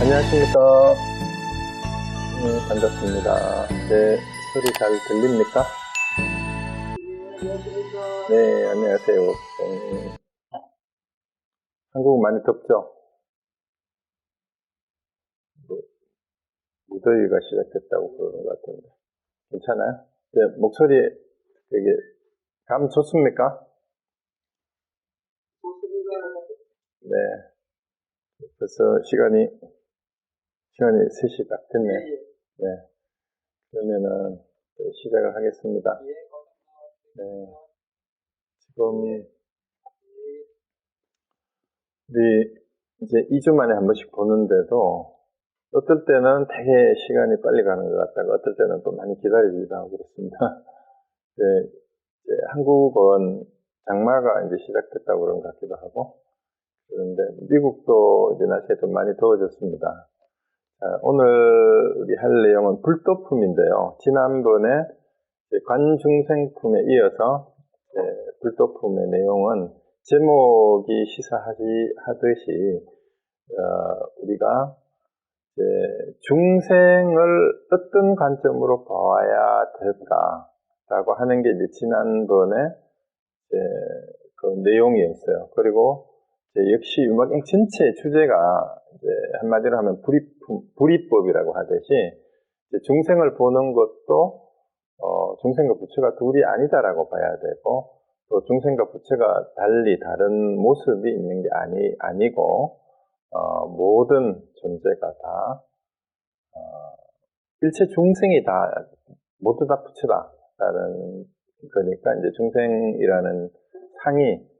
안녕하십니까. 반갑습니다. 제 소리 잘 들립니까? 네, 안녕하세요. 한국 많이 덥죠? 무더위가 시작됐다고 그러는 것 같은데. 괜찮아요? 네, 목소리 되게 감 좋습니까? 네. 벌써 시간이 3시 딱 됐네. 네. 그러면은 시작을 하겠습니다. 네. 지금 우리 이제 2주 만에 한 번씩 보는데도 어떨 때는 되게 시간이 빨리 가는 것 같다가 어떨 때는 또 많이 기다리기도 하고 그렇습니다. 네, 이제 한국은 장마가 이제 시작됐다고 그런 것 같기도 하고, 그런데 미국도 이제 날씨가 좀 많이 더워졌습니다. 자, 오늘 우리 할 내용은 불도품인데요. 지난번에 관중생품에 이어서 불도품의 내용은 제목이 시사하듯이 우리가 중생을 어떤 관점으로 봐야 될까라고 하는 게 이제 지난번에 그 내용이었어요. 그리고 역시 유마경 전체의 주제가 이제 한마디로 하면 불이법이라고 하듯이 중생을 보는 것도 중생과 부처가 둘이 아니다라고 봐야 되고, 또 중생과 부처가 달리 다른 모습이 있는 게 아니고 모든 존재가 다 일체 중생이 다 모두 다 부처다라는 거니까 이제 중생이라는 상이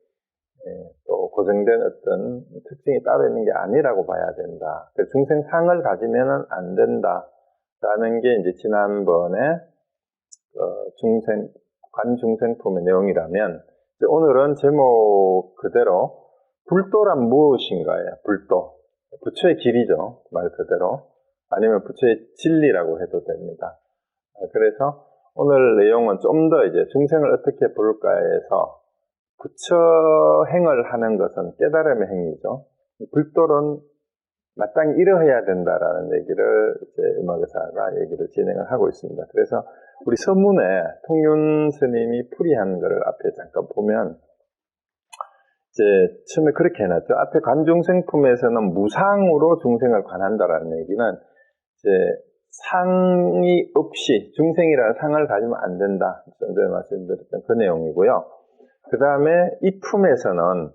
또 고정된 어떤 특징이 따로 있는 게 아니라고 봐야 된다. 중생상을 가지면은 안 된다라는 게 이제 지난번에 관중생품의 내용이라면, 오늘은 제목 그대로 불도란 무엇인가예요. 불도. 부처의 길이죠. 말 그대로. 아니면 부처의 진리라고 해도 됩니다. 그래서 오늘 내용은 좀 더 이제 중생을 어떻게 볼까에서 부처 행을 하는 것은 깨달음의 행위죠. 불도는 마땅히 이러해야 된다라는 얘기를 이제 음악의사가 얘기를 진행을 하고 있습니다. 그래서 우리 서문에 통윤 스님이 풀이한 것을 앞에 잠깐 보면 이제 처음에 그렇게 해놨죠. 앞에 관중생품에서는 무상으로 중생을 관한다라는 얘기는 이제 상이 없이 중생이라는 상을 가지면 안 된다. 전에 말씀드렸던 그 내용이고요. 그 다음에 이 품에서는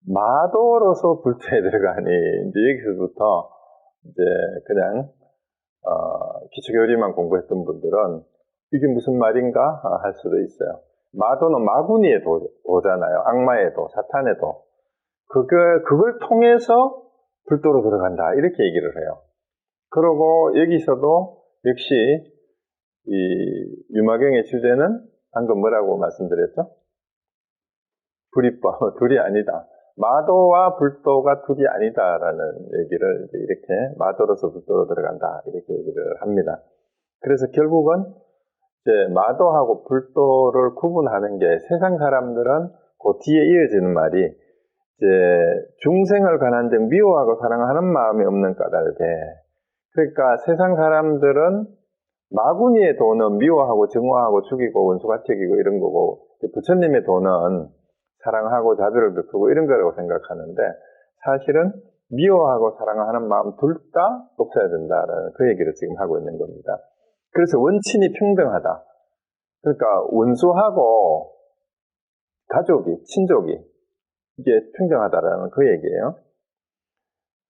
마도로서 불도에 들어가니 이제 여기서부터 이제 그냥 기초교리만 공부했던 분들은 이게 무슨 말인가 할 수도 있어요. 마도는 마구니의 도잖아요. 악마의 도, 사탄의 도. 그걸 통해서 불도로 들어간다. 이렇게 얘기를 해요. 그리고 여기서도 역시 이 유마경의 주제는 방금 뭐라고 말씀드렸죠? 불이법, 둘이 아니다. 마도와 불도가 둘이 아니다라는 얘기를 이렇게 마도로서 불도로 들어간다. 이렇게 얘기를 합니다. 그래서 결국은 이제 마도하고 불도를 구분하는 게 세상 사람들은 그 뒤에 이어지는 말이 이제 중생을 관한 등 미워하고 사랑하는 마음이 없는 까닭에, 그러니까 세상 사람들은 마구니의 도는 미워하고 증오하고 죽이고 원수가책이고 이런 거고, 부처님의 도는 사랑하고 자비를 베푸고 이런 거라고 생각하는데, 사실은 미워하고 사랑하는 마음 둘 다 없어야 된다라는 그 얘기를 지금 하고 있는 겁니다. 그래서 원친이 평등하다. 그러니까 원수하고 가족이, 친족이 이게 평등하다라는 그 얘기예요.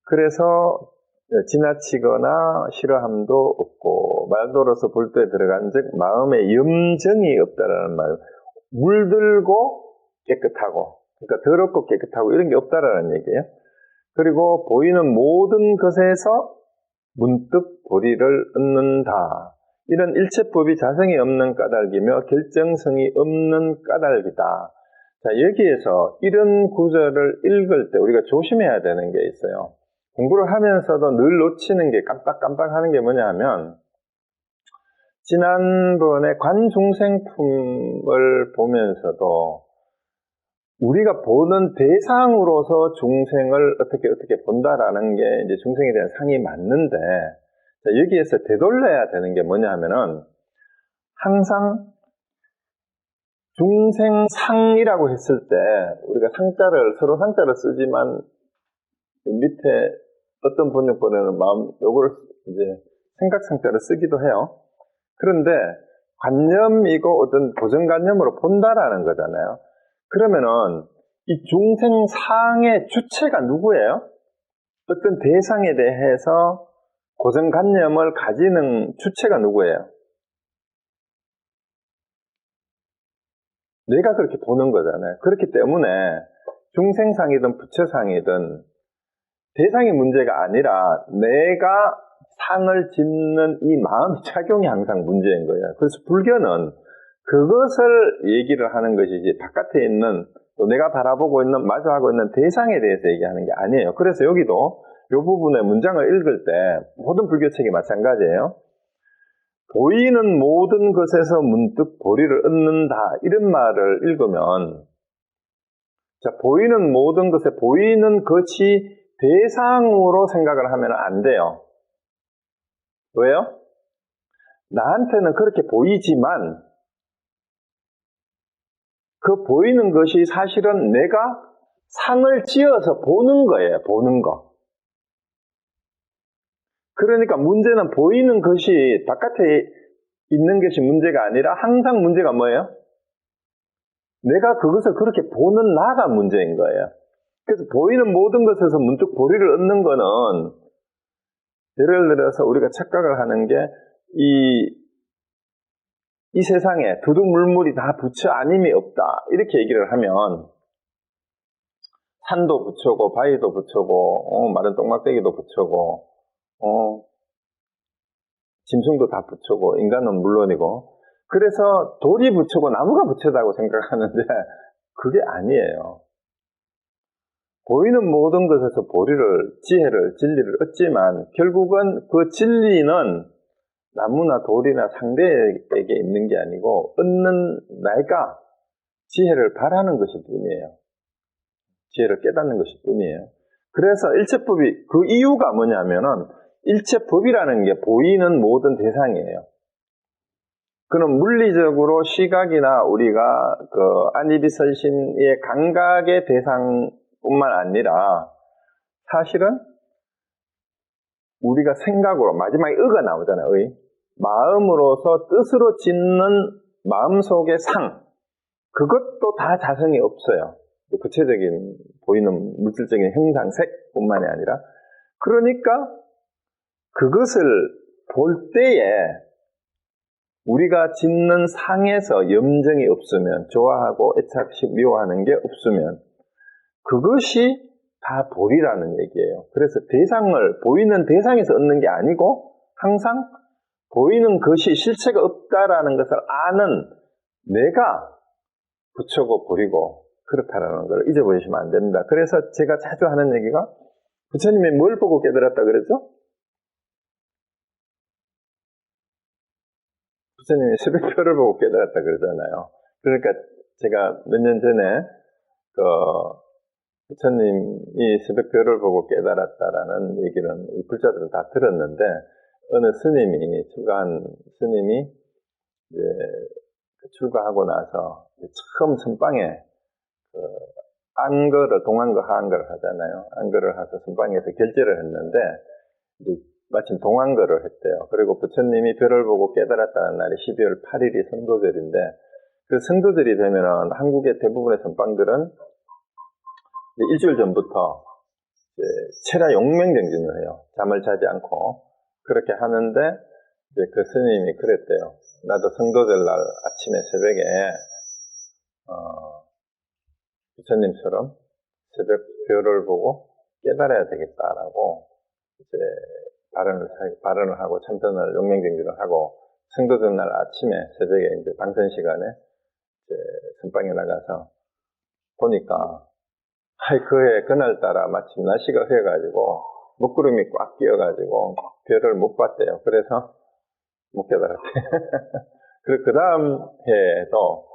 그래서 지나치거나 싫어함도 없고, 말도로서 불도에 들어간 즉 마음에 염정이 없다라는 말. 물들고 깨끗하고, 그러니까 더럽고 깨끗하고 이런 게 없다라는 얘기예요. 그리고 보이는 모든 것에서 문득 도리를 얻는다. 이런 일체법이 자성이 없는 까닭이며 결정성이 없는 까닭이다. 자, 여기에서 이런 구절을 읽을 때 우리가 조심해야 되는 게 있어요. 공부를 하면서도 늘 놓치는 게 깜빡깜빡 하는 게 뭐냐 하면, 지난번에 관중생품을 보면서도 우리가 보는 대상으로서 중생을 어떻게 본다라는 게 이제 중생에 대한 상이 맞는데, 자, 여기에서 되돌려야 되는 게 뭐냐 하면은, 항상 중생상이라고 했을 때, 우리가 서로 상자를 쓰지만, 밑에 어떤 번역본에는 요걸 이제 생각상자를 쓰기도 해요. 그런데, 관념이고 어떤 고정관념으로 본다라는 거잖아요. 그러면은 이 중생상의 주체가 누구예요? 어떤 대상에 대해서 고정관념을 가지는 주체가 누구예요? 내가 그렇게 보는 거잖아요. 그렇기 때문에 중생상이든 부처상이든 대상의 문제가 아니라 내가 상을 짓는 이 마음의 작용이 항상 문제인 거예요. 그래서 불교는 그것을 얘기를 하는 것이지 바깥에 있는 또 내가 바라보고 있는 마주하고 있는 대상에 대해서 얘기하는 게 아니에요. 그래서 여기도 이 부분의 문장을 읽을 때 모든 불교책이 마찬가지예요. 보이는 모든 것에서 문득 보리를 얻는다 이런 말을 읽으면 자, 보이는 모든 것에 보이는 것이 대상으로 생각을 하면 안 돼요. 왜요? 나한테는 그렇게 보이지만 그 보이는 것이 사실은 내가 상을 지어서 보는 거예요. 보는 거. 그러니까 문제는 보이는 것이 바깥에 있는 것이 문제가 아니라 항상 문제가 뭐예요? 내가 그것을 그렇게 보는 나가 문제인 거예요. 그래서 보이는 모든 것에서 문득 보리를 얻는 거는 예를 들어서 우리가 착각을 하는 게 이 세상에 두두물물이 다 부처 아님이 없다 이렇게 얘기를 하면 산도 부처고 바위도 부처고 마른 똥막대기도 부처고 짐승도 다 부처고 인간은 물론이고 그래서 돌이 부처고 나무가 부처다고 생각하는데 그게 아니에요. 보이는 모든 것에서 보리를, 지혜를, 진리를 얻지만 결국은 그 진리는 나무나 돌이나 상대에게 있는 게 아니고 얻는 내가 지혜를 바라는 것일 뿐이에요. 지혜를 깨닫는 것일 뿐이에요. 그래서 일체법이 그 이유가 뭐냐면은 일체법이라는 게 보이는 모든 대상이에요. 그는 물리적으로 시각이나 우리가 그 안이비설신의 감각의 대상뿐만 아니라 사실은 우리가 생각으로 마지막에 의가 나오잖아요. 의. 마음으로서 뜻으로 짓는 마음속의 상 그것도 다 자성이 없어요. 구체적인 보이는 물질적인 형상색뿐만이 아니라 그러니까 그것을 볼 때에 우리가 짓는 상에서 염증이 없으면 좋아하고 애착시 미워하는 게 없으면 그것이 다 보리라는 얘기예요. 그래서 대상을 보이는 대상에서 얻는 게 아니고 항상 보이는 것이 실체가 없다라는 것을 아는 내가 부처고 보리고 그렇다라는 걸 잊어버리시면 안 됩니다. 그래서 제가 자주 하는 얘기가 부처님이 뭘 보고 깨달았다 그랬죠? 부처님이 새벽별을 보고 깨달았다 그러잖아요. 그러니까 제가 몇 년 전에 부처님이 새벽별을 보고 깨달았다라는 얘기는 이 불자들은 다 들었는데 어느 스님이 출가한 스님이 이제 출가하고 나서 처음 선방에 안거를 동안거 하안거를 하잖아요. 안거를 해서 선방에서 결제를 했는데 이제 마침 동안거를 했대요. 그리고 부처님이 별을 보고 깨달았다는 날이 12월 8일이 성도절인데 그 성도절이 되면은 한국의 대부분의 선방들은 일주일 전부터 체라 용맹정진을 해요. 잠을 자지 않고 그렇게 하는데 이제 그 스님이 그랬대요. 나도 성도절날 아침에 새벽에 부처님처럼 새벽 별을 보고 깨달아야 되겠다라고 이제 발언을 하고 참선을 용맹정진을 하고 성도절날 아침에 새벽에 이제 방선 시간에 이제 선방에 나가서 보니까 그날따라 마침 날씨가 흐려가지고 먹구름이 꽉 끼어가지고 별을 못 봤대요. 그래서 못 깨달았대요. 그리고 그 다음 해에도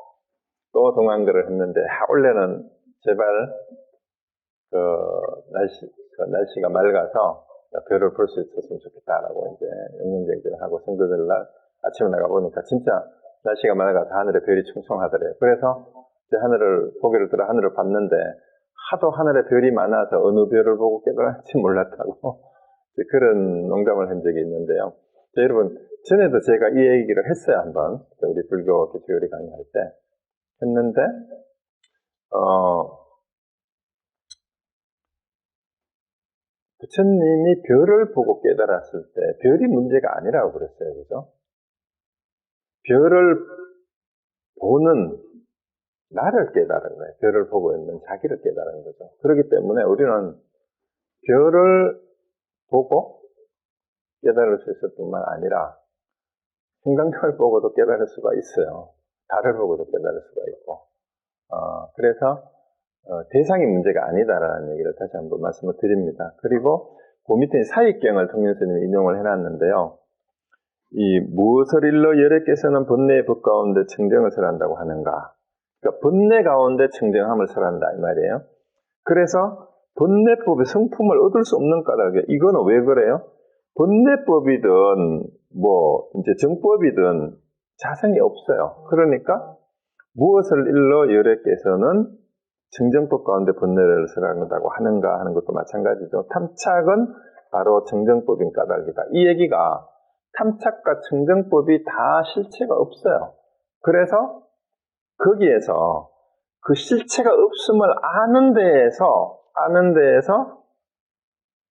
또 동안거를 했는데 원래는 제발 날씨가 맑아서 별을 볼 수 있었으면 좋겠다라고 이제 영양쟁쟁을 하고 성교절 날 아침에 나가 보니까 진짜 날씨가 맑아서 하늘에 별이 충성하더래요. 그래서 이제 고개를 들어 하늘을 봤는데 하도 하늘에 별이 많아서 어느 별을 보고 깨달았는지 몰랐다고 그런 농담을 한 적이 있는데요. 자, 여러분, 전에도 제가 이 얘기를 했어요, 한번. 우리 불교 기초요리 강의할 때. 했는데, 부처님이 별을 보고 깨달았을 때, 별이 문제가 아니라고 그랬어요, 그죠? 별을 보는 나를 깨달은 거예요. 별을 보고 있는 자기를 깨달은 거죠. 그렇기 때문에 우리는 별을 보고 깨달을 수 있을 뿐만 아니라 형광등을 보고도 깨달을 수가 있어요. 달을 보고도 깨달을 수가 있고. 그래서 대상이 문제가 아니다라는 얘기를 다시 한번 말씀을 드립니다. 그리고 그 밑에 사익경을 통일스님이 인용을 해놨는데요. 이 무엇을 일러 열애께서는 본내의 법 가운데 청정을 설한다고 하는가. 그러니까 본내 가운데 청정함을 설한다 이 말이에요. 그래서 본내법의 성품을 얻을 수 없는 까닭에 이거는 왜 그래요? 본내법이든 이제 정법이든 자성이 없어요. 그러니까 무엇을 일러 열애께서는 정정법 가운데 본내를 설한다고 하는가 하는 것도 마찬가지죠. 탐착은 바로 정정법인 까닭이다. 이 얘기가 탐착과 정정법이 다 실체가 없어요. 그래서 거기에서 그 실체가 없음을 아는 데에서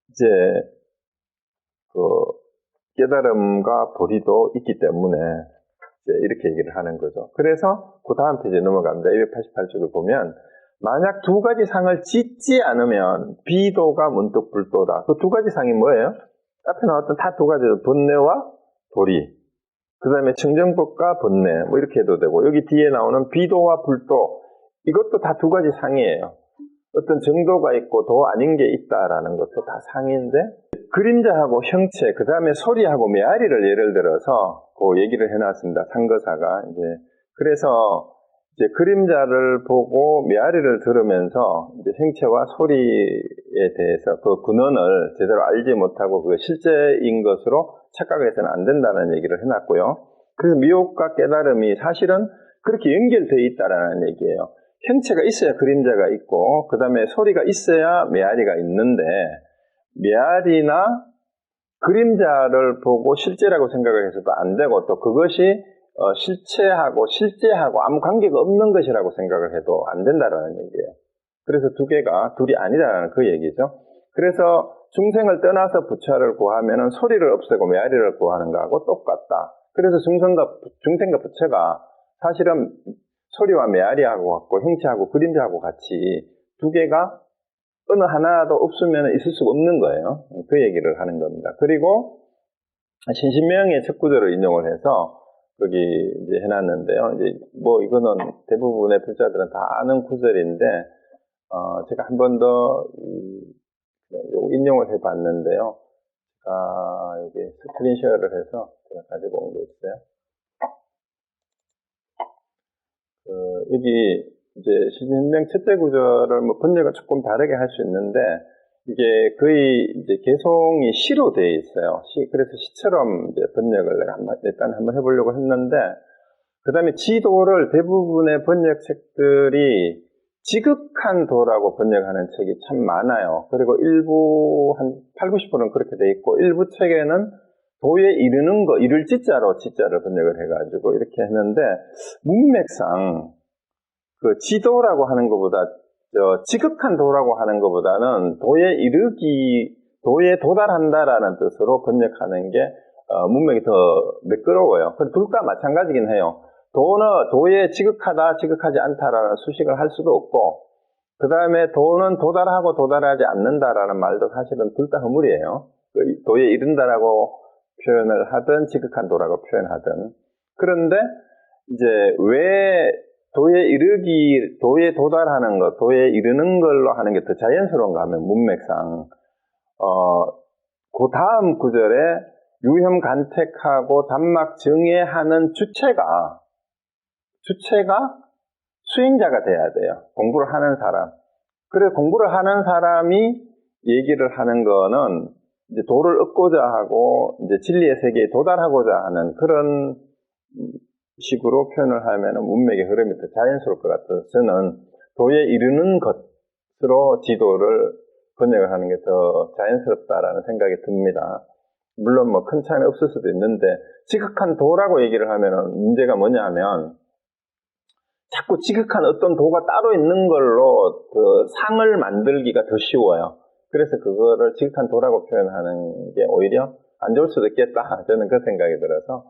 이제 그 깨달음과 도리도 있기 때문에 이제 이렇게 얘기를 하는 거죠. 그래서 그 다음 페이지에 넘어갑니다. 288쪽을 보면 만약 두 가지 상을 짓지 않으면 비도가 문득 불도다. 그 두 가지 상이 뭐예요? 앞에 나왔던 다 두 가지죠. 본내와 도리. 그 다음에 청정법과 본내. 이렇게 해도 되고 여기 뒤에 나오는 비도와 불도. 이것도 다 두 가지 상이에요. 어떤 정도가 있고 도 아닌 게 있다라는 것도 다 상인데 그림자하고 형체, 그 다음에 소리하고 메아리를 예를 들어서 그 얘기를 해놨습니다. 상거사가 이제 그래서 이제 그림자를 보고 메아리를 들으면서 이제 형체와 소리에 대해서 그 근원을 제대로 알지 못하고 그 실제인 것으로 착각해서는 안 된다는 얘기를 해놨고요. 그래서 미혹과 깨달음이 사실은 그렇게 연결되어 있다라는 얘기예요. 형체가 있어야 그림자가 있고 그 다음에 소리가 있어야 메아리가 있는데 메아리나 그림자를 보고 실제라고 생각을 해서도 안 되고 또 그것이 실제하고 아무 관계가 없는 것이라고 생각을 해도 안 된다라는 얘기예요. 그래서 두 개가 둘이 아니라는 그 얘기죠. 그래서 중생을 떠나서 부처를 구하면은 소리를 없애고 메아리를 구하는 거하고 똑같다. 그래서 중생과 부처가 사실은 소리와 메아리하고 같고 형체하고 그림자하고 같이 두 개가 어느 하나도 없으면 있을 수가 없는 거예요. 그 얘기를 하는 겁니다. 그리고 신신명의 첫 구절을 인용을 해서 여기 이제 해놨는데요. 이제 이거는 대부분의 불자들은 다 아는 구절인데 제가 한 번 더 인용을 해봤는데요. 여기 스크린샷을 해서 제가 가지고 온 게 있어요. 여기 이제 신신명 첫째 구절을 번역을 조금 다르게 할 수 있는데 이게 거의 이제 개송이 시로 되어 있어요. 그래서 시처럼 이제 번역을 내가 일단 한번 해보려고 했는데 그 다음에 지도를 대부분의 번역책들이 지극한 도라고 번역하는 책이 참 많아요. 그리고 일부 한 80~90%는 그렇게 돼 있고 일부 책에는 도에 이르는 거, 이를 지자를 번역을 해가지고 이렇게 했는데 문맥상 그 지도라고 하는 것보다 지극한 도라고 하는 것보다는 도에 도달한다라는 뜻으로 번역하는 게 문맥이 더 매끄러워요. 둘 다 마찬가지긴 해요. 도에 지극하다, 지극하지 않다라는 수식을 할 수도 없고 그 다음에 도는 도달하고 도달하지 않는다라는 말도 사실은 둘 다 허물이에요. 도에 이른다라고 표현을 하든 지극한 도라고 표현하든 그런데 이제 왜 도에 도달하는 것, 도에 이르는 걸로 하는 게 더 자연스러운가 하면 문맥상 그 다음 구절에 유혐 간택하고 단막 정해하는 주체가 수행자가 돼야 돼요. 공부를 하는 사람. 그래, 공부를 하는 사람이 얘기를 하는 거는 이제 도를 얻고자 하고, 이제 진리의 세계에 도달하고자 하는 그런 식으로 표현을 하면 문맥의 흐름이 더 자연스러울 것 같아서 저는 도에 이르는 것으로 지도를 번역을 하는 게 더 자연스럽다라는 생각이 듭니다. 물론 뭐 큰 차이는 없을 수도 있는데, 지극한 도라고 얘기를 하면은 문제가 뭐냐 하면, 자꾸 지극한 어떤 도가 따로 있는 걸로 그 상을 만들기가 더 쉬워요. 그래서 그거를 지극한 도라고 표현하는 게 오히려 안 좋을 수도 있겠다. 저는 그 생각이 들어서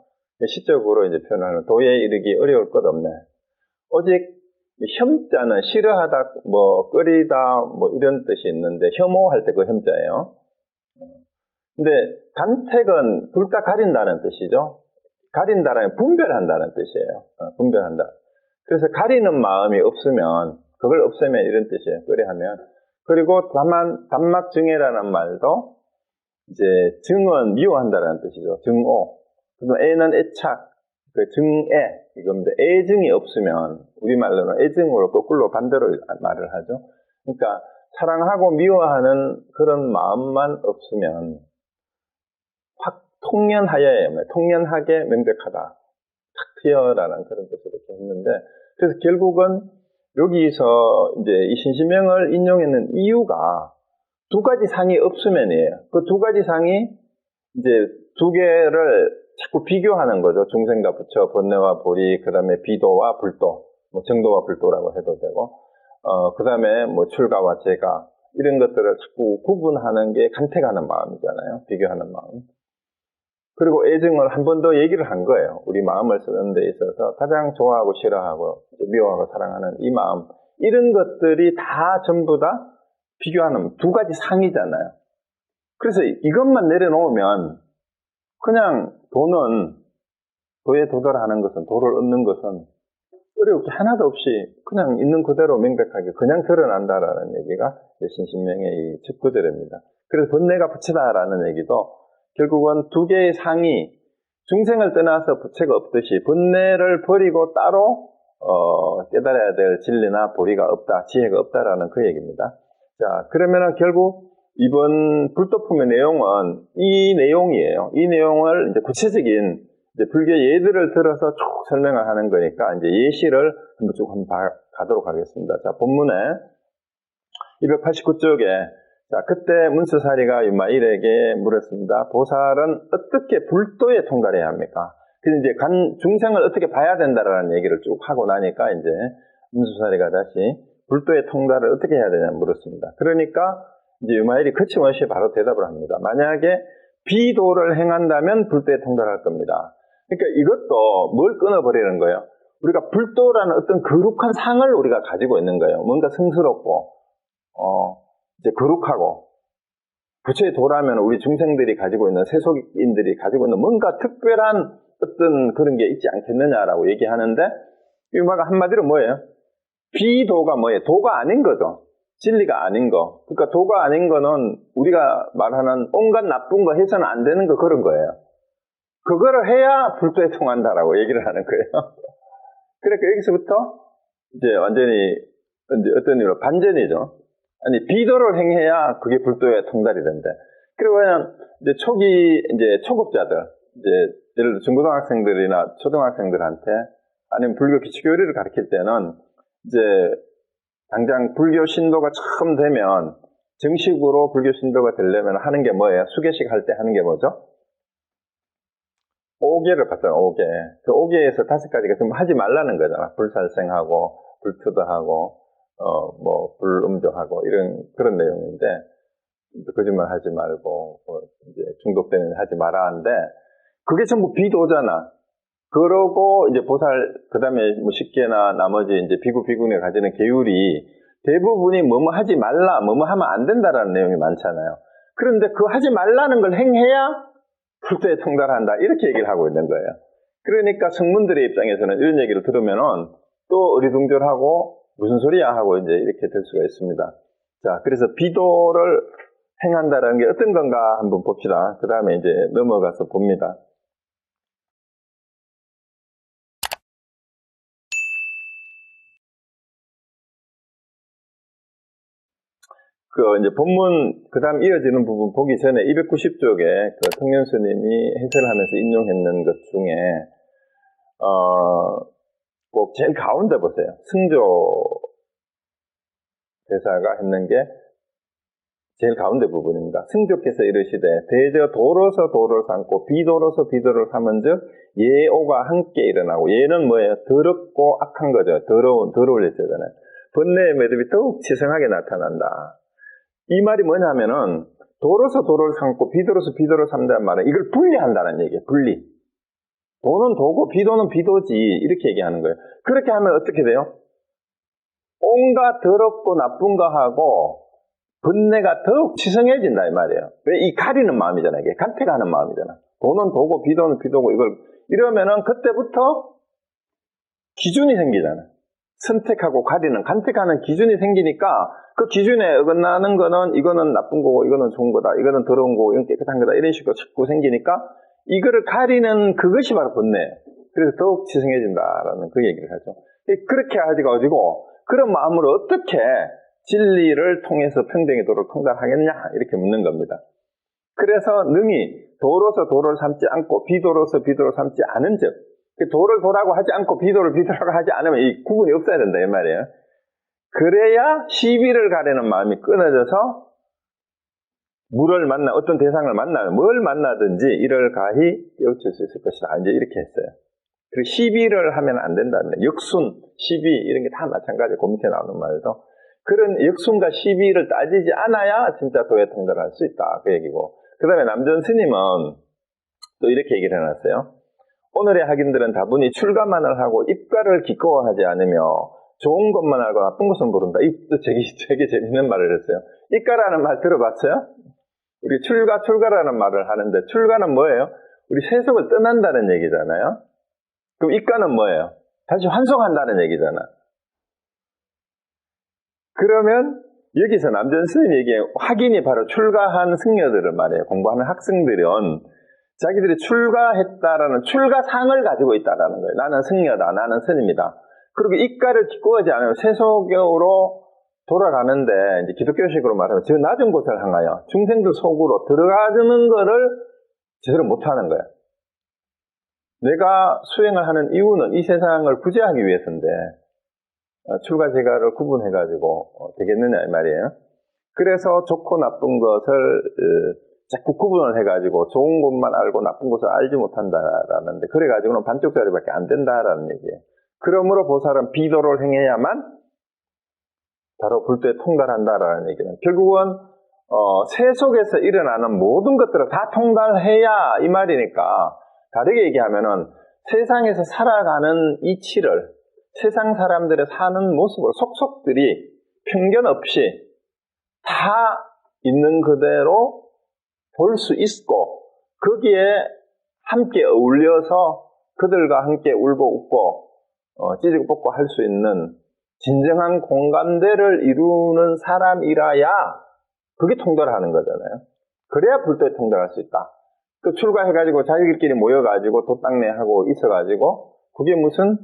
시적으로 이제 표현하는 도에 이르기 어려울 것 없네. 오직 혐자는 싫어하다, 뭐 끓이다, 뭐 이런 뜻이 있는데 혐오할 때 그 혐자예요. 근데 간택은 둘 다 가린다는 뜻이죠. 가린다라는 분별한다는 뜻이에요. 분별한다. 그래서 가리는 마음이 없으면 그걸 없애면 이런 뜻이에요. 끓여하면. 그리고 다만 단막증애라는 말도 이제 증은 미워한다는 뜻이죠. 증오. 그래서 애는 애착, 그 증애 이겁니다. 애증이 없으면 우리말로는 애증으로 거꾸로 반대로 말을 하죠. 그러니까 사랑하고 미워하는 그런 마음만 없으면 확 통연하여야 통연하게 명백하다. 탁 트여라는 그런 뜻으로 이렇게 했는데, 그래서 결국은 여기서 이제 이 신시명을 인용했는 이유가 두 가지 상이 없으면이에요. 그 두 가지 상이 이제 두 개를 자꾸 비교하는 거죠. 중생과 부처, 번뇌와 보리, 그 다음에 비도와 불도, 뭐 정도와 불도라고 해도 되고, 그 다음에 뭐 출가와 재가, 이런 것들을 자꾸 구분하는 게 간택하는 마음이잖아요. 비교하는 마음. 그리고 애증을 한 번 더 얘기를 한 거예요. 우리 마음을 쓰는 데 있어서 가장 좋아하고 싫어하고 미워하고 사랑하는 이 마음, 이런 것들이 다 전부 다 비교하는 두 가지 상이잖아요. 그래서 이것만 내려놓으면 그냥 도에 도달하는 것은, 도를 얻는 것은 어려울 게 하나도 없이 그냥 있는 그대로 명백하게 그냥 드러난다라는 얘기가 신신명의 이 첫 구절입니다. 그래서 번뇌가 부처다라는 얘기도 결국은 두 개의 상이 중생을 떠나서 부처가 없듯이 번뇌를 버리고 따로 깨달아야 될 진리나 보리가 없다, 지혜가 없다라는 그 얘기입니다. 자, 그러면은 결국 이번 불도품의 내용은 이 내용이에요. 이 내용을 이제 구체적인 이제 불교 예들을 들어서 쭉 설명을 하는 거니까 이제 예시를 한번 가도록 하겠습니다. 자, 본문에 289쪽에 자, 그때 문수사리가 유마일에게 물었습니다. 보살은 어떻게 불도에 통달해야 합니까? 그래서 이제 중생을 어떻게 봐야 된다라는 얘기를 쭉 하고 나니까 이제 문수사리가 다시 불도의 통달을 어떻게 해야 되냐 물었습니다. 그러니까 이제 유마일이 거침없이 바로 대답을 합니다. 만약에 비도를 행한다면 불도에 통달할 겁니다. 그러니까 이것도 뭘 끊어버리는 거예요? 우리가 불도라는 어떤 거룩한 상을 우리가 가지고 있는 거예요. 뭔가 성스럽고, 이제 거룩하고, 부처의 도라면 우리 중생들이 가지고 있는, 세속인들이 가지고 있는 뭔가 특별한 어떤 그런 게 있지 않겠느냐라고 얘기하는데, 유마가 한마디로 뭐예요? 비도가 뭐예요? 도가 아닌 거죠. 진리가 아닌 거. 그러니까 도가 아닌 거는 우리가 말하는 온갖 나쁜 거 해서는 안 되는 거 그런 거예요. 그거를 해야 불도에 통한다라고 얘기를 하는 거예요. 그러니까 여기서부터 이제 완전히 이제 어떤 의미로 반전이죠. 아니, 비도를 행해야 그게 불도에 통달이 된대. 그리고 그냥 이제 초급자들, 이제 예를 들어 중고등학생들이나 초등학생들한테 아니면 불교 기초교리를 가르칠 때는 이제 당장 불교 신도가 처음 되면 정식으로 불교 신도가 되려면 하는 게 뭐예요? 수계식 할 때 하는 게 뭐죠? 5계를 봤잖아, 5계. 그 5계에서 5가지가 좀 하지 말라는 거잖아. 불살생하고, 불투도하고, 불음조하고, 그런 내용인데, 거짓말 하지 말고, 이제 중독되는 일 하지 마라 하는데, 그게 전부 비도잖아. 그러고, 이제 보살, 그 다음에 뭐 식계나 나머지 이제 비구비군이 가지는 계율이 대부분이 뭐뭐 하지 말라, 뭐뭐 하면 안 된다라는 내용이 많잖아요. 그런데 그 하지 말라는 걸 행해야 불도에 통달한다. 이렇게 얘기를 하고 있는 거예요. 그러니까 성문들의 입장에서는 이런 얘기를 들으면은 또 어리둥절하고 무슨 소리야 하고 이제 이렇게 될 수가 있습니다. 자, 그래서 비도를 행한다라는 게 어떤 건가 한번 봅시다. 그 다음에 이제 넘어가서 봅니다. 이제 본문, 그 다음 이어지는 부분 보기 전에 290쪽에 그 통년 스님이 해설하면서 인용했는 것 중에, 꼭 제일 가운데 보세요. 승조 대사가 했는 게 제일 가운데 부분입니다. 승조께서 이르시되, 대저 도로서 도를 삼고, 비도로서 비도를 삼은 즉, 예오가 함께 일어나고, 예는 뭐예요? 더럽고 악한 거죠. 더러울 예잖아요. 번뇌의 매듭이 더욱 치성하게 나타난다. 이 말이 뭐냐면은, 도로서 도를 삼고, 비도로서 비도를 삼다는 말은 이걸 분리한다는 얘기예요. 분리. 도는 도고, 비도는 비도지. 이렇게 얘기하는 거예요. 그렇게 하면 어떻게 돼요? 온갖 더럽고 나쁜 거 하고, 번뇌가 더욱 치성해진다 이 말이에요. 왜? 이 가리는 마음이잖아요. 이게 간택하는 마음이잖아. 도는 도고 비도는 비도고 이러면은 그때부터 기준이 생기잖아. 선택하고 가리는 간택하는 기준이 생기니까 그 기준에 어긋나는 거는 이거는 나쁜 거고 이거는 좋은 거다. 이거는 더러운 거고 이건 깨끗한 거다. 이런 식으로 자꾸 생기니까 이거를 가리는 그것이 바로 번뇌예요. 그래서 더욱 치성해진다라는 그 얘기를 하죠. 그렇게 가지고 그런 마음으로 어떻게 진리를 통해서 평등의 도를 통달하겠냐 이렇게 묻는 겁니다. 그래서 능히 도로서 도를 삼지 않고 비도로서 비도를 삼지 않은 즉 도를 도라고 하지 않고 비도를 비도라고 하지 않으면 이 구분이 없어야 된다 이 말이에요. 그래야 시비를 가리는 마음이 끊어져서 물을 만나 어떤 대상을 만나면 뭘 만나든지 이를 가히 깨우칠 수 있을 것이다. 이제 이렇게 했어요. 그리고 시비를 하면 안 된다는 역순, 시비 이런 게 다 마찬가지고 그 밑에 나오는 말도 그런 역순과 시비를 따지지 않아야 진짜 도에 통달할 수 있다. 그 얘기고. 그 다음에 남전 스님은 또 이렇게 얘기를 해놨어요. 오늘의 학인들은 다분히 출가만을 하고 입가를 기꺼워하지 않으며 좋은 것만 알고 나쁜 것은 모른다. 또 되게 재밌는 말을 했어요. 입가라는 말 들어봤어요? 우리 출가라는 말을 하는데 출가는 뭐예요? 우리 세속을 떠난다는 얘기잖아요. 그럼 입가는 뭐예요? 다시 환송한다는 얘기잖아. 그러면 여기서 남전 스님 얘기에 확인이 바로 출가한 승려들을 말해요. 공부하는 학생들은 자기들이 출가했다라는 출가상을 가지고 있다라는 거예요. 나는 승려다. 나는 스님이다. 그리고 입가를 기꺼워하지 않으면 세속으로 돌아가는데 이제 기독교식으로 말하면 저 낮은 곳을 향하여 중생들 속으로 들어가는 거를 제대로 못하는 거예요. 내가 수행을 하는 이유는 이 세상을 구제하기 위해서인데 출가 제가를 구분해가지고 되겠느냐 이 말이에요. 그래서 좋고 나쁜 것을 자꾸 구분을 해가지고 좋은 것만 알고 나쁜 것을 알지 못한다라는데 그래가지고는 반쪽짜리밖에 안 된다라는 얘기예요. 그러므로 보살은 비도를 행해야만 바로 불도에 통달한다라는 얘기는 결국은 세속에서 일어나는 모든 것들을 다 통달해야 이 말이니까 다르게 얘기하면은 세상에서 살아가는 이치를 세상 사람들의 사는 모습을 속속들이 편견 없이 다 있는 그대로 볼 수 있고 거기에 함께 어울려서 그들과 함께 울고 웃고 찌르고 뽑고 할 수 있는 진정한 공감대를 이루는 사람이라야 그게 통달하는 거잖아요. 그래야 불도에 통달할 수 있다. 그 출가해가지고 자기들끼리 모여가지고 도땅내하고 있어가지고 그게 무슨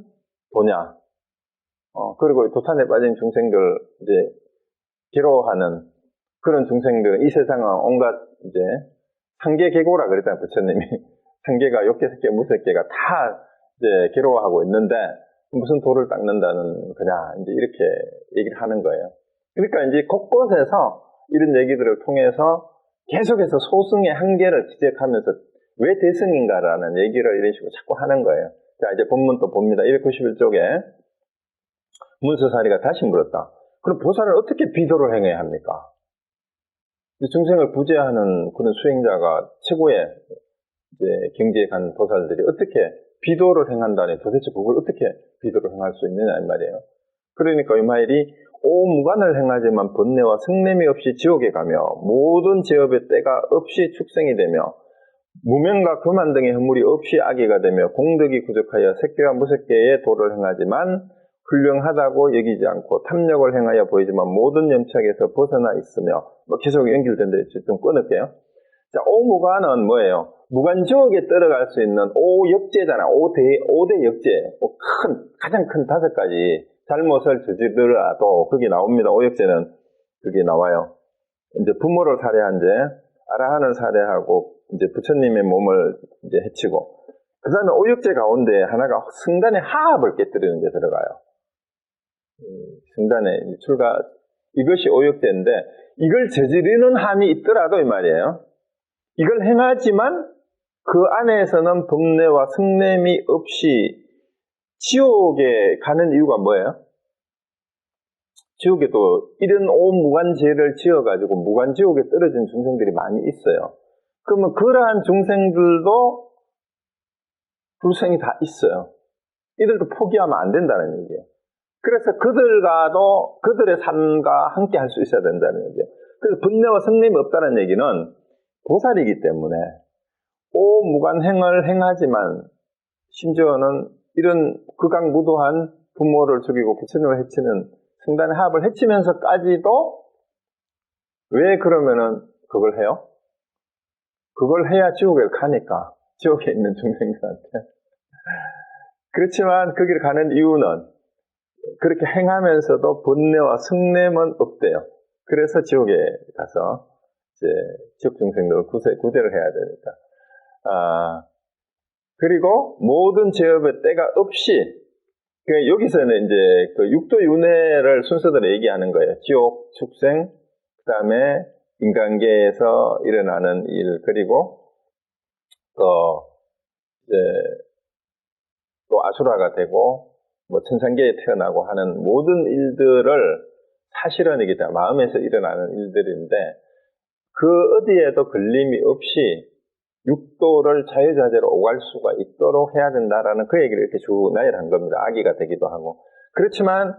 도냐. 그리고 도탄에 빠진 중생들 이제 괴로워하는 그런 중생들 이 세상은 온갖 이제 상계계고라 그랬잖아요. 부처님이 상계가 욕계색계 무색계가 다 이제 괴로워하고 있는데 무슨 도를 닦는다는 거냐 이제 이렇게 얘기를 하는 거예요. 그러니까 이제 곳곳에서 이런 얘기들을 통해서 계속해서 소승의 한계를 지적하면서 왜 대승인가라는 얘기를 이런 식으로 자꾸 하는 거예요. 자 이제 본문 또 봅니다. 291쪽에 문서사리가 다시 물었다. 그럼 보살은 어떻게 비도를 행해야 합니까? 중생을 구제하는 그런 수행자가 최고의 이제 경지에 간 보살들이 어떻게 비도를 행한다니 도대체 그걸 어떻게 비도를 행할 수 있느냐 이 말이에요. 그러니까 이 말이 오무관을 행하지만 번뇌와 승냄이 없이 지옥에 가며 모든 제업의 때가 없이 축생이 되며 무명과 교만 등의 허물이 없이 악의가 되며 공덕이 부족하여 색계와 무색계의 도를 행하지만 훌륭하다고 여기지 않고 탐욕을 행하여 보이지만 모든 염착에서 벗어나 있으며 계속 연결된데 좀 끊을게요. 자, 오무관은 뭐예요? 무관지옥에 들어갈 수 있는 오역제잖아. 5대 역제. 가장 큰 5가지 잘못을 저지르더라도 그게 나옵니다. 오역제는 그게 나와요. 이제 부모를 살해한 죄, 아라한을 살해하고 이제 부처님의 몸을 이제 해치고, 그 다음에 오역죄 가운데 하나가 승단의 하합을 깨뜨리는 게 들어가요. 승단의 출가, 이것이 오역죄인데, 이걸 저지르는 한이 있더라도 이 말이에요. 이걸 행하지만 그 안에서는 법례와 승례미 없이 지옥에 가는 이유가 뭐예요? 지옥에도 이런 오무관죄를 지어가지고 무관지옥에 떨어진 중생들이 많이 있어요. 그러면 그러한 중생들도 불생이 다 있어요. 이들도 포기하면 안 된다는 얘기예요. 그래서 그들과도 그들의 삶과 함께 할 수 있어야 된다는 얘기예요. 그래서 분내와 성림이 없다는 얘기는 보살이기 때문에 오무관행을 행하지만 심지어는 이런 극악무도한 부모를 죽이고 부처님을 해치는 승단의 하합을 해치면서까지도 왜 그러면은 그걸 해요? 그걸 해야 지옥에 가니까, 지옥에 있는 중생들한테. 그렇지만 거기를 가는 이유는 그렇게 행하면서도 번뇌와 승냄은 없대요. 그래서 지옥에 가서 이제 지옥 중생들을 구제를 해야 되니까. 그리고 모든 죄업의 때가 없이, 여기서는 이제 그 육도윤회를 순서대로 얘기하는 거예요. 지옥, 축생, 그 다음에 인간계에서 일어나는 일, 그리고 이제 또 아수라가 되고 뭐 천상계에 태어나고 하는 모든 일들을 사실은 이게 다 마음에서 일어나는 일들인데, 그 어디에도 걸림이 없이 육도를 자유자재로 오갈 수가 있도록 해야 된다라는 그 얘기를 이렇게 쭉 나열한 겁니다. 악의가 되기도 하고. 그렇지만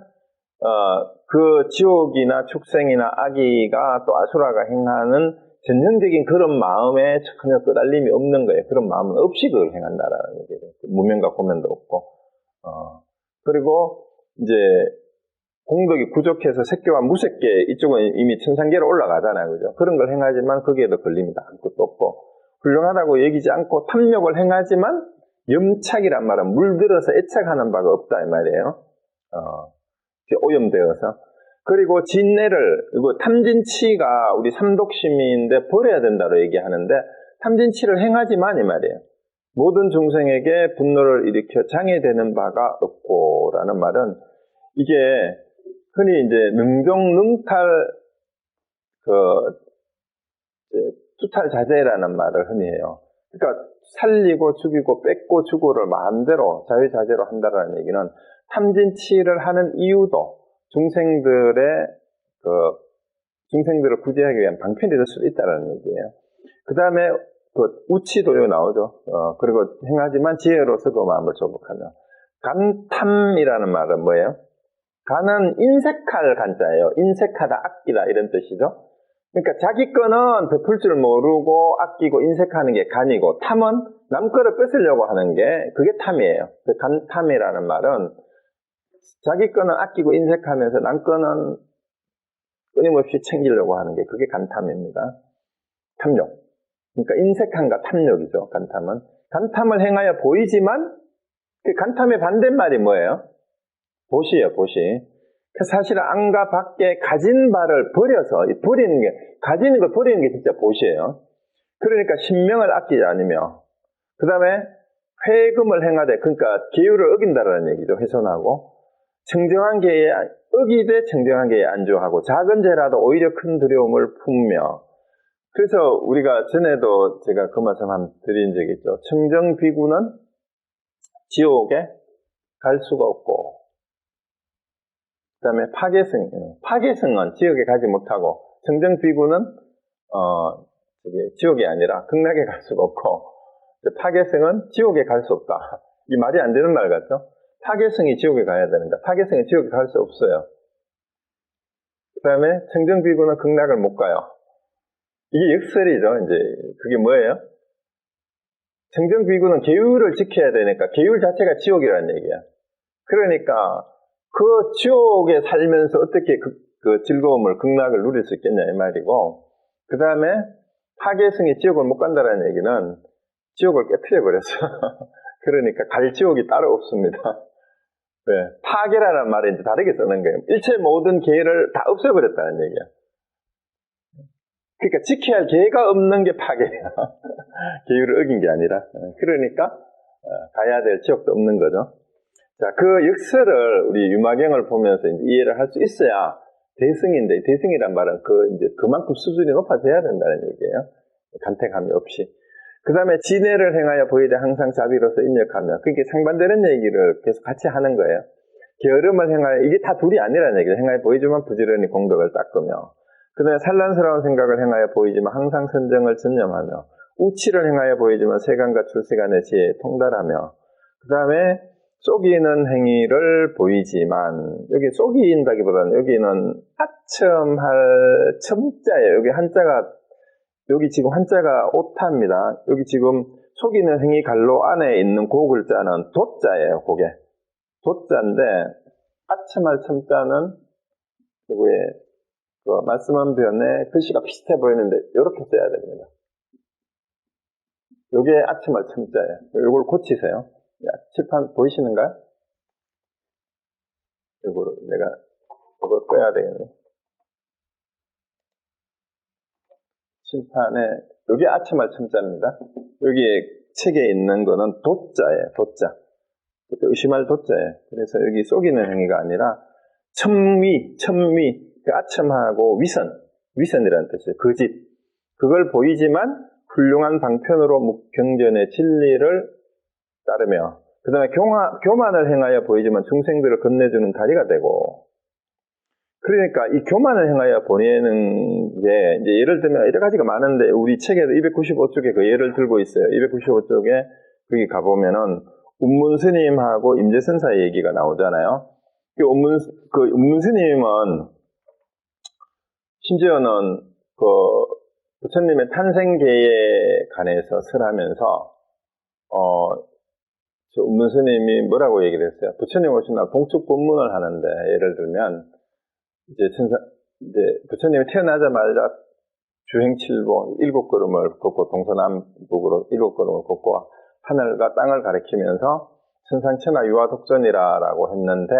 그 지옥이나 축생이나 악의가 또 아수라가 행하는 전형적인 그런 마음에 전혀 끄달림이 없는 거예요. 그런 마음은 없이 그걸 행한다라는 얘기예요. 무명과 고면도 없고. 그리고 이제 공덕이 부족해서 색계와 무색계, 이쪽은 이미 천상계로 올라가잖아요. 그죠? 그런 걸 행하지만 거기에도 걸림이 아무것도 없고, 훌륭하다고 여기지 않고 탐욕을 행하지만 염착이란 말은 물들어서 애착하는 바가 없다 이 말이에요. 오염되어서. 그리고 진내를, 탐진치가 우리 삼독심인데 버려야 된다고 얘기하는데, 탐진치를 행하지만 이 말이에요. 모든 중생에게 분노를 일으켜 장애되는 바가 없고라는 말은, 이게 흔히 이제 능종능탈 투탈자재라는 말을 흔히 해요. 그러니까 살리고 죽이고 뺏고 주고를 마음대로 자유자재로 한다는 얘기는 탐진치를 하는 이유도 중생들을 구제하기 위한 방편이 될 수도 있다는 얘기예요. 그 다음에 우치도 여기 나오죠. 그리고 행하지만 지혜로서 그 마음을 조복하며. 간탐이라는 말은 뭐예요? 간은 인색할 간자예요. 인색하다, 아끼다 이런 뜻이죠. 그러니까 자기 거는 베풀 줄 모르고 아끼고 인색하는 게 간이고, 탐은 남 거를 뺏으려고 하는 게 그게 탐이에요. 그 간탐이라는 말은 자기 거는 아끼고 인색하면서 남 거는 끊임없이 챙기려고 하는 게 그게 간탐입니다. 탐욕. 그러니까 인색함과 탐욕이죠. 간탐은. 간탐을 행하여 보이지만 그 간탐의 반대말이 뭐예요? 보시예요. 보시. 사실은 안과 밖에 가진 바를 버려서 버리는 게, 가지는 걸 버리는 게 진짜 보시예요. 그러니까 신명을 아끼지 않으며, 그 다음에 회금을 행하되, 그러니까 계율을 어긴다라는 얘기죠. 훼손하고, 청정한 계에 어기되 청정한 계에 안주하고, 작은 죄라도 오히려 큰 두려움을 품며. 그래서 우리가 전에도 제가 그 말씀 한번 드린 적이 있죠. 청정비구는 지옥에 갈 수가 없고, 그 다음에 파괴승은 지옥에 가지 못하고, 청정비구는 지옥이 아니라 극락에 갈 수가 없고, 파괴승은 지옥에 갈 수 없다. 이 말이 안 되는 말 같죠? 파괴승이 지옥에 가야 되는데 파괴승이 지옥에 갈 수 없어요. 그 다음에 청정비구는 극락을 못 가요. 이게 역설이죠. 이제 그게 뭐예요? 청정비구는 계율을 지켜야 되니까 계율 자체가 지옥이라는 얘기야. 그러니까 그 지옥에 살면서 어떻게 그 즐거움을, 극락을 누릴 수 있겠냐 이 말이고, 그 다음에 파괴승이 지옥을 못 간다는 얘기는 지옥을 깨트려버렸어. 그러니까 갈 지옥이 따로 없습니다. 네, 파괴라는 말을 이제 다르게 쓰는 거예요. 일체 모든 계율을 다 없애버렸다는 얘기야. 그러니까 지켜야 할 계가 없는 게 파괴예요. 계율을 어긴 게 아니라. 그러니까 가야 될 지역도 없는 거죠. 자, 그 역설을 우리 유마경을 보면서 이제 이해를 할 수 있어야 대승인데, 대승이란 말은 그만큼 수준이 높아져야 된다는 얘기예요. 간택함이 없이. 그 다음에 진해를 행하여 보이되 항상 자비로서 입력하며, 그게 상반되는 얘기를 계속 같이 하는 거예요. 게으름을 행하여, 이게 다 둘이 아니라는 얘기죠. 행하여 보이지만 부지런히 공덕을 닦으며, 그 다음에 산란스러운 생각을 행하여 보이지만 항상 선정을 전념하며, 우치를 행하여 보이지만 세간과 출세간의 지혜에 통달하며, 그 다음에 속이는 행위를 보이지만, 여기 속인다기보다는 여기는 아첨할 첨자예요. 여기 지금 한자가 오타입니다. 여기 지금 속이는 행위 갈로 안에 있는 그 글자는 도자예요, 그게. 도자인데, 아첨할 첨자는, 여기에, 말씀한 변에 글씨가 비슷해 보이는데, 이렇게 써야 됩니다. 요게 아첨할 첨자예요. 이걸 고치세요. 칠판 보이시는가요? 이거를 내가 이거 꺼야 되겠네. 칠판에 여기 아첨할 첨자입니다. 여기에 책에 있는 거는 도자예요. 도자. 의심할 도자예요. 그래서 여기 속이는 행위가 아니라 첨위, 그 아첨하고 위선이라는 뜻이에요. 그 집. 그걸 보이지만 훌륭한 방편으로 경전의 진리를 따르며, 그 다음에 교만을 행하여 보이지만 중생들을 건네주는 다리가 되고, 그러니까 이 교만을 행하여 보내는 게, 이제 예를 들면 여러 가지가 많은데, 우리 책에도 295쪽에 그 예를 들고 있어요. 295쪽에 거기 가보면은, 운문스님하고 임재선사의 얘기가 나오잖아요. 그 운문스님은, 심지어는 부처님의 탄생계에 관해서 설하면서, 운문스님이 뭐라고 얘기를 했어요? 부처님 오신 날 봉축 법문을 하는데, 예를 들면, 이제 부처님이 태어나자마자 주행칠보 7걸음을 걷고, 동서남북으로 7걸음을 걷고, 하늘과 땅을 가리키면서, 천상천하 유아독존이라고 했는데,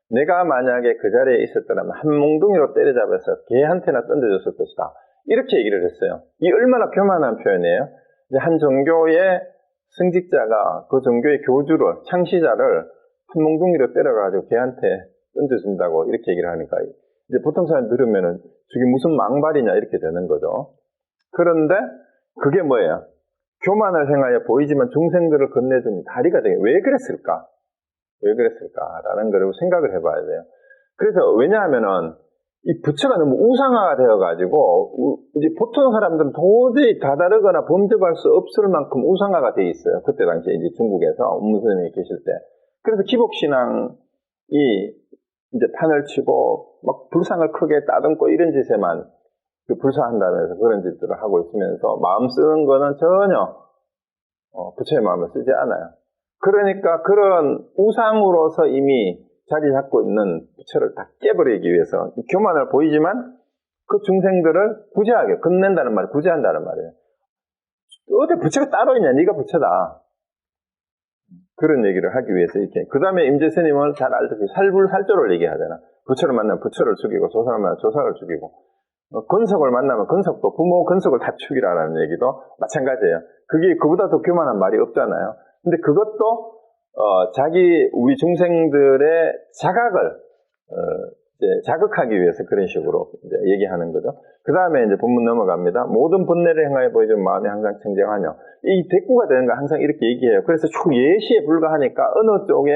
내가 만약에 그 자리에 있었더라면 한 몽둥이로 때려잡아서 개한테나 던져줬을 것이다. 이렇게 얘기를 했어요. 이 얼마나 교만한 표현이에요? 이제 한 종교의 승직자가 그 종교의 교주를, 창시자를 한 몽둥이로 때려가지고 걔한테 던져준다고 이렇게 얘기를 하니까 이제 보통 사람 들으면은 저게 무슨 망발이냐 이렇게 되는 거죠. 그런데 그게 뭐예요? 교만을 행하여 보이지만 중생들을 건네주는 다리가 되게 왜 그랬을까? 왜 그랬을까라는 걸 생각을 해봐야 돼요. 그래서 왜냐하면은 이 부처가 너무 우상화가 되어가지고, 이제 보통 사람들은 도저히 다다르거나 범접할 수 없을 만큼 우상화가 돼 있어요. 그때 당시에 이제 중국에서 운문스님이 계실 때. 그래서 기복신앙이 이제 판을 치고, 막 불상을 크게 따듬고 이런 짓에만 불사한다면서 그런 짓들을 하고 있으면서 마음 쓰는 거는 전혀, 부처의 마음을 쓰지 않아요. 그러니까 그런 우상으로서 이미 자리 잡고 있는 부처를 다 깨버리기 위해서 교만을 보이지만 그 중생들을 구제하게 건넨다는 말이에요. 구제한다는 말이에요. 어디 부처가 따로 있냐? 네가 부처다. 그런 얘기를 하기 위해서 이렇게. 그 다음에 임재스님은 잘 알듯이 살불살조를 얘기하잖아. 부처를 만나면 부처를 죽이고 조사를 만나면 조사를 죽이고, 건석을 만나면 건석도 부모 건석을 다 죽이라는 얘기도 마찬가지예요. 그게 그보다 더 교만한 말이 없잖아요. 근데 그것도 우리 중생들의 자각을 이제 자극하기 위해서 그런 식으로 이제 얘기하는 거죠. 그 다음에 이제 본문 넘어갑니다. 모든 번뇌를 행하여 보이지만 마음이 항상 청정하며, 이 대꾸가 되는 거 항상 이렇게 얘기해요. 그래서 쭉 예시에 불과하니까 어느 쪽에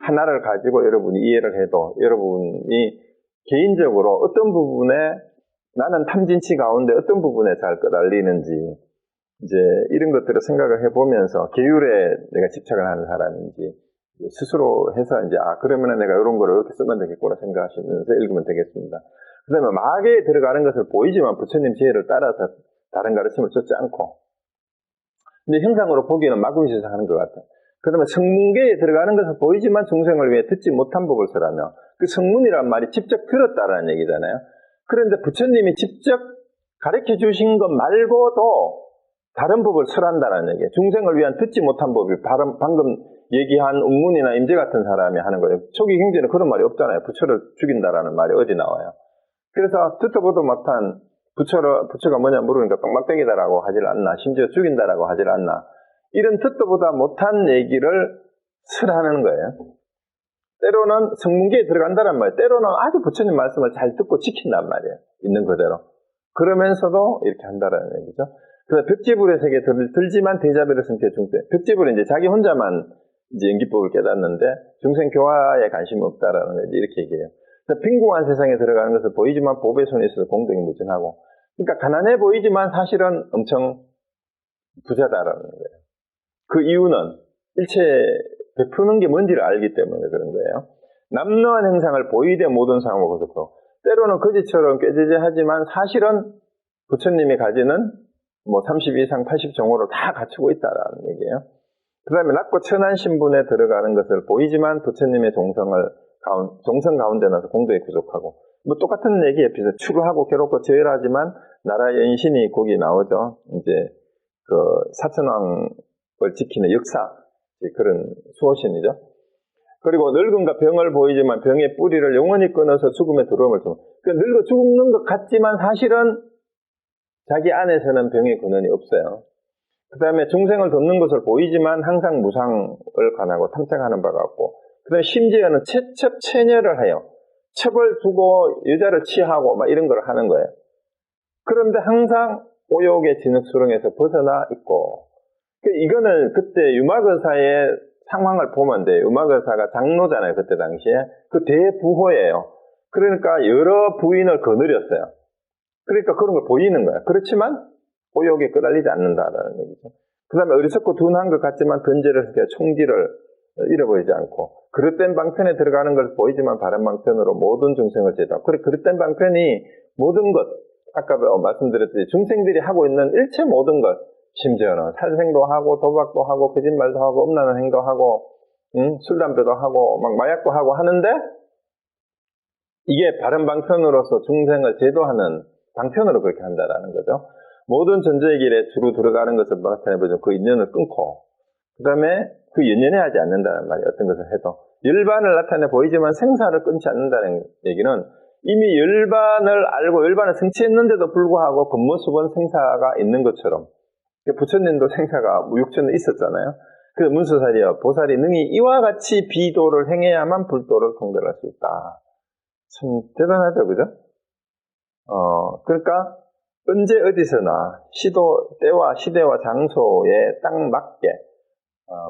하나를 가지고 여러분이 이해를 해도 여러분이 개인적으로 어떤 부분에 나는 탐진치 가운데 어떤 부분에 잘 끄달리는지 이제 이런 것들을 생각을 해보면서 계율에 내가 집착을 하는 사람인지 스스로 해서 이제 그러면 내가 이런 거를 이렇게 쓰면 되겠구나 생각하시면서 읽으면 되겠습니다. 그 다음에 마계에 들어가는 것을 보이지만 부처님 지혜를 따라서 다른 가르침을 쫓지 않고, 근데 형상으로 보기에는 마구니에서 하는 것 같아요. 그 다음에 성문계에 들어가는 것을 보이지만 중생을 위해 듣지 못한 법을 설하며, 그 성문이란 말이 직접 들었다라는 얘기잖아요. 그런데 부처님이 직접 가르쳐 주신 것 말고도 다른 법을 설한다는 얘기예요. 중생을 위한 듣지 못한 법이 방금 얘기한 운문이나 임재 같은 사람이 하는 거예요. 초기 경전에 그런 말이 없잖아요. 부처를 죽인다라는 말이 어디 나와요. 그래서 듣도 보도 못한 부처가 뭐냐 물으니까 똥막대기다라고 하질 않나, 심지어 죽인다라고 하질 않나, 이런 듣도 보다 못한 얘기를 하는 거예요. 때로는 성문계에 들어간다란 말이에요. 때로는 아주 부처님 말씀을 잘 듣고 지킨단 말이에요. 있는 그대로. 그러면서도 이렇게 한다라는 얘기죠. 그래서 벽지불의 세계에 들지만 대자비를 성취해 중생. 벽지불은 이제 자기 혼자만 이제 연기법을 깨닫는데 중생 교화에 관심이 없다라는 거지. 이렇게 얘기해요. 그래서 빈궁한 세상에 들어가는 것을 보이지만 보배 손에 있어서 공덕이 무진하고. 그러니까 가난해 보이지만 사실은 엄청 부자다라는 거예요. 그 이유는 일체 베푸는 게 뭔지를 알기 때문에 그런 거예요. 남노한 행상을 보이되 모든 상황을 거듭하고, 때로는 거지처럼 꾀지지하지만 사실은 부처님이 가지는 뭐 30 이상 80 정호를 다 갖추고 있다라는 얘기예요. 그 다음에 낮고 천한 신분에 들어가는 것을 보이지만 부처님의 종성 가운데 나서 공덕이 부족하고, 뭐 똑같은 얘기 옆에서 추루하고 괴롭고 저열하지만 나라 연신이 거기 나오죠. 이제 그 사천왕을 지키는 역사, 그런 수호신이죠. 그리고 늙음과 병을 보이지만 병의 뿌리를 영원히 끊어서 죽음에 들어옴을 줍니다. 그러니까 늙어 죽는 것 같지만 사실은 자기 안에서는 병의 근원이 없어요. 그 다음에 중생을 돕는 것을 보이지만 항상 무상을 관하고 탐색하는 바가 없고, 그 다음에 심지어는 채첩 체녀를 해요. 첩을 두고 여자를 취하고 막 이런 걸 하는 거예요. 그런데 항상 오욕의 진흙수렁에서 벗어나 있고, 이거는 그때 유마거사의 상황을 보면 돼요. 유마거사가 장로잖아요. 그때 당시에. 그 대부호예요. 그러니까 여러 부인을 거느렸어요. 그러니까 그런 걸 보이는 거예요. 그렇지만 오욕에 끄달리지 않는다라는 얘기죠. 그 다음에 어리석고 둔한 것 같지만 던제를 해서 총지를 잃어버리지 않고, 그릇된 방편에 들어가는 걸 보이지만 바른 방편으로 모든 중생을 제도하고, 그래 그릇된 방편이 모든 것, 아까 말씀드렸듯이 중생들이 하고 있는 일체 모든 것, 심지어는 살생도 하고 도박도 하고 거짓말도 하고 음란한 행도 하고 술 담배도 하고 막 마약도 하고 하는데, 이게 바른 방편으로서 중생을 제도하는 방편으로 그렇게 한다라는 거죠. 모든 전제의 길에 주로 들어가는 것을 나타내보죠. 그 인연을 끊고, 그 다음에 그 연연해 하지 않는다는 말이에요. 어떤 것을 해도 열반을 나타내 보이지만 생사를 끊지 않는다는 얘기는, 이미 열반을 알고 열반을 성취했는데도 불구하고 겉모습은 생사가 있는 것처럼, 부처님도 생사가 육천에 있었잖아요. 그래서 문수살이여 보살이 능히 이와 같이 비도를 행해야만 불도를 통달할 수 있다. 참 대단하죠, 그죠? 그러니까 언제 어디서나 때와 시대와 장소에 딱 맞게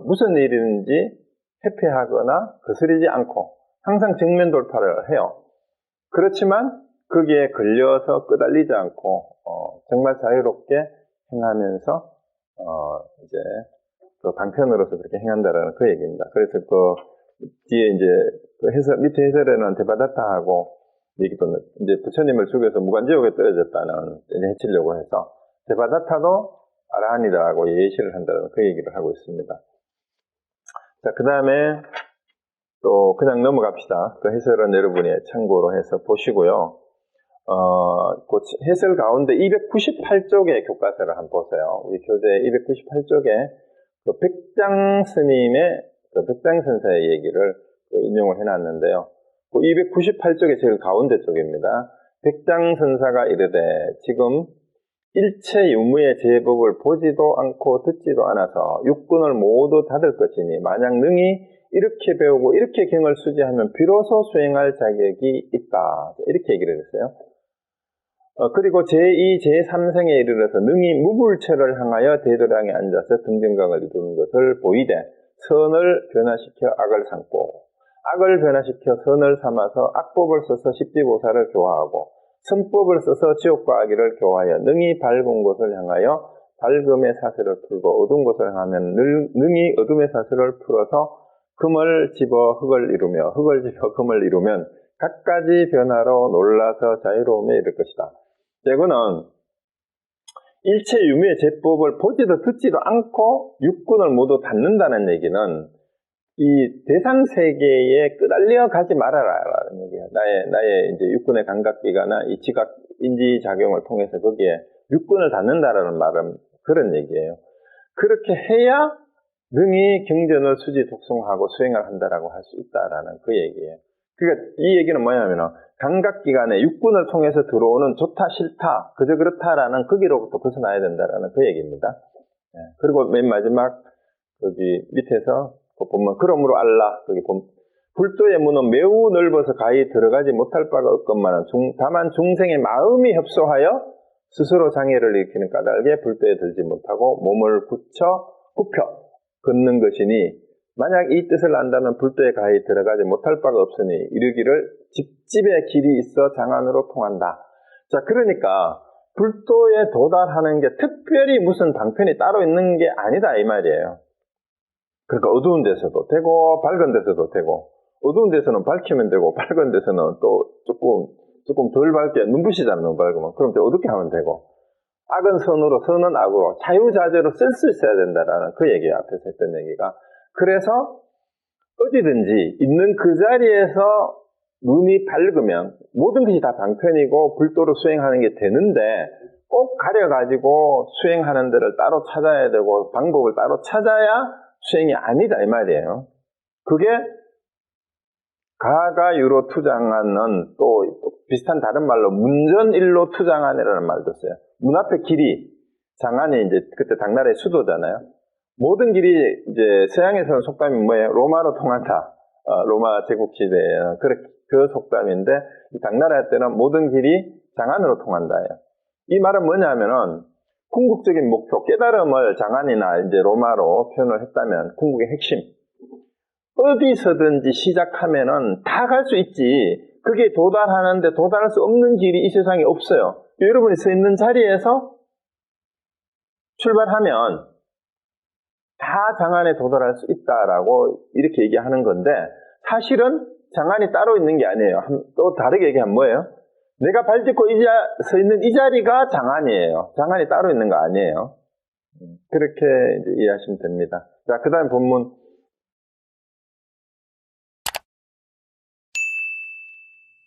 무슨 일이든지 회피하거나 거스르지 않고 항상 정면 돌파를 해요. 그렇지만 거기에 걸려서 끄달리지 않고 정말 자유롭게 행하면서 이제 그 방편으로서 그렇게 행한다라는 그 얘기입니다. 그래서 그 뒤에 이제 그 밑에 해설에는 데바다타하고 얘기도, 이제 부처님을 죽여서 무간지옥에 떨어졌다는 해치려고 해서 데바다타도 아라한이다라고 예시를 한다는 그 얘기를 하고 있습니다. 자, 그 다음에 또 그냥 넘어갑시다. 그 해설은 여러분이 참고로 해서 보시고요. 그 해설 가운데 298쪽의 교과서를 한번 보세요. 우리 교재 298쪽에 그 백장 스님의 그 백장 선사의 얘기를 인용을 해놨는데요. 그 298쪽의 제일 가운데 쪽입니다. 백장 선사가 이르되 지금 일체 유무의 제법을 보지도 않고 듣지도 않아서 육군을 모두 닫을 것이니 만약 능히 이렇게 배우고 이렇게 경을 수지하면 비로소 수행할 자격이 있다. 이렇게 얘기를 했어요. 그리고 제2, 제3생에 이르러서 능히 무불체를 향하여 대도량에 앉아서 등정강을 이루는 것을 보이되 선을 변화시켜 악을 삼고 악을 변화시켜 선을 삼아서 악법을 써서 십지보살을 교화하고 선법을 써서 지옥과 악의를 교화하여 능히 밝은 곳을 향하여 밝음의 사슬을 풀고 어두운 곳을 향하면 능히 어둠의 사슬을 풀어서 금을 집어 흙을 이루며 흙을 집어 금을 이루면 각가지 변화로 놀라서 자유로움에 이를 것이다. 이거는 일체 유무의 제법을 보지도 듣지도 않고 육군을 모두 닫는다는 얘기는 이 대상 세계에 끄달려 가지 말아라라는 얘기예요. 나의 이제 육군의 감각기가나 이 지각 인지 작용을 통해서 거기에 육군을 닫는다라는 말은 그런 얘기예요. 그렇게 해야 능히 경전을 수지 독송하고 수행을 한다라고 할 수 있다라는 그 얘기예요. 그러니까 이 얘기는 뭐냐면은 감각기관에 육군을 통해서 들어오는 좋다 싫다 그저 그렇다라는 거기로부터 벗어나야 된다라는 그 얘기입니다. 그리고 맨 마지막 여기 밑에서 보면 그러므로 알라 거기 보면 불도의 문은 매우 넓어서 가히 들어가지 못할 바가 없건만은 다만 중생의 마음이 협소하여 스스로 장애를 일으키는 까닭에 불도에 들지 못하고 몸을 굽혀 걷는 것이니 만약 이 뜻을 안다면 불도에 가히 들어가지 못할 바가 없으니 이르기를 집집에 길이 있어 장안으로 통한다. 자, 그러니까 불도에 도달하는 게 특별히 무슨 방편이 따로 있는 게 아니다 이 말이에요. 그러니까 어두운 데서도 되고 밝은 데서도 되고 어두운 데서는 밝히면 되고 밝은 데서는 또 조금 덜 밝게 눈부시잖아 너무 밝으면 그럼 또 어둡게 하면 되고 악은 선으로 선은 악으로 자유자재로 쓸 수 있어야 된다라는 그 얘기예요. 앞에서 했던 얘기가. 그래서 어디든지 있는 그 자리에서 눈이 밝으면 모든 것이 다 방편이고 불도로 수행하는 게 되는데 꼭 가려가지고 수행하는 데를 따로 찾아야 되고 방법을 따로 찾아야 수행이 아니다 이 말이에요. 그게 가가유로 투장하는 또 비슷한 다른 말로 문전일로 투장하네라는 말도 써요. 문 앞에 길이 장안이 이제 그때 당나라의 수도잖아요. 모든 길이 이제 서양에서는 속담이 뭐예요? 로마로 통한다. 로마 제국 시대에는 그 속담인데 당나라 때는 모든 길이 장안으로 통한다예요. 이 말은 뭐냐면은 궁극적인 목표 깨달음을 장안이나 이제 로마로 표현을 했다면 궁극의 핵심 어디서든지 시작하면은 다 갈 수 있지. 그게 도달하는데 도달할 수 없는 길이 이 세상에 없어요. 여러분이 서 있는 자리에서 출발하면 다 장안에 도달할 수 있다라고 이렇게 얘기하는 건데 사실은 장안이 따로 있는 게 아니에요. 또 다르게 얘기하면 뭐예요? 내가 발딛고 서 있는 이 자리가 장안이에요. 장안이 따로 있는 거 아니에요. 그렇게 이제 이해하시면 됩니다. 자, 그 다음 본문